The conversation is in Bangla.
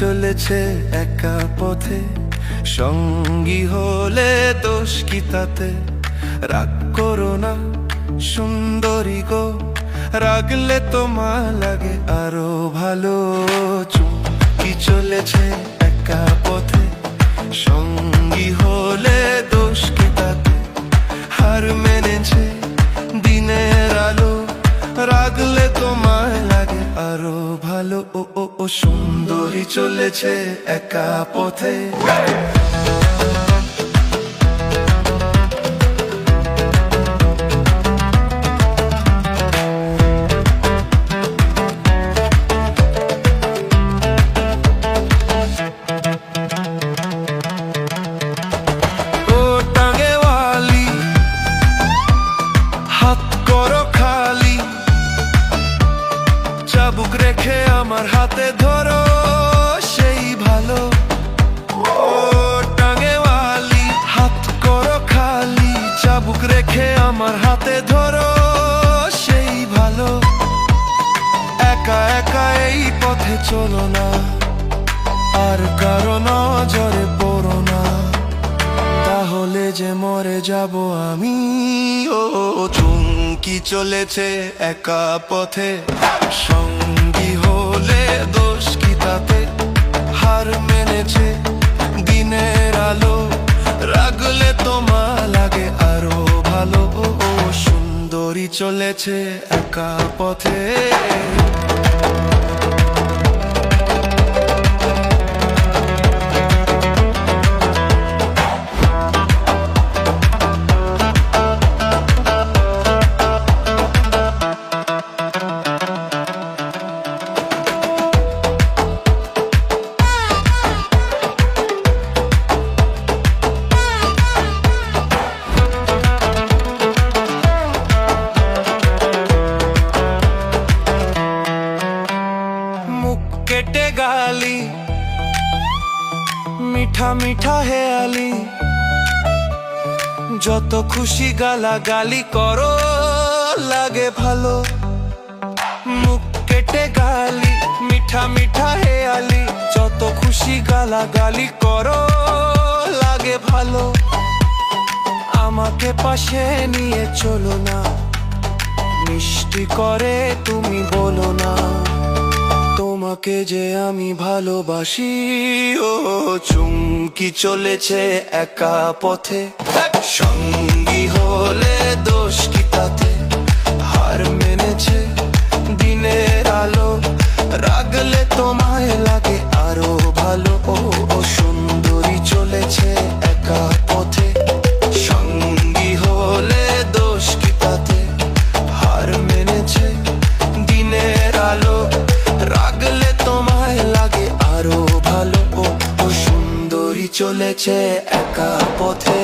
চলেছে একা পথে, সঙ্গী হলে দোষ কি তাতে? রাগ করো না সুন্দরী গো, রাগলে তোমার লাগে আরো ভালো। চুমকি চলেছে একা পথে, সঙ্গী হলে দোষ কি তাতে? হার মেনেছে দিনের আলো, রাগলে তোমার লাগে আরো ভালো। ও ও ও সুন্দরী চলেছে একা পথে। ও টাঙ্গেওয়ালি, হাত করো খালি, চাবুক রেখে আমার হাতে ধরো সেই ভালো। ও টাঙ্গেওয়ালি, হাত করো খালি, চাবুক রেখে আমার হাতে ধরো সেই ভালো। একা একা এই পথে চলো না, আর কারো নজরে পড়ো না, তাহলে যে মরে যাব আমি। ও চুমকি চলেছে একা পথে, সঙ্গী হলে দোষ কি তাতে? হার মেনেছে দিনের আলো, রাগলে তোমার লাগে আরো ভালো। ও সুন্দরী চলেছে একা পথে। কেটে গালি, মিঠা মিঠা হেয়ালি, যত খুশি গালাগালি করো লাগে ভালো। মুখ কেটে গালি, মিঠা মিঠা হেয়ালি, যত খুশি গালাগালি করো লাগে ভালো। আমাকে পাশে নিয়ে চলো না, মিষ্টি করে তুমি বলো না, তোমাকে যে আমি ভালোবাসি। ও চুমকি চলেছে একা পথে, সঙ্গী হলে দোষ কি তাতে? হার মেনেছে দিনের আলো, রাগলে তোমায় লাগে আরো ভালো। ও সুন্দরী চলেছে একা পথে, সঙ্গী হলে দোষ কি তাতে? হার মেনেছে দিনের আলো, রাগলে তোমায় লাগে আরো ভালো। ও সুন্দরী চলেছে একা পথে।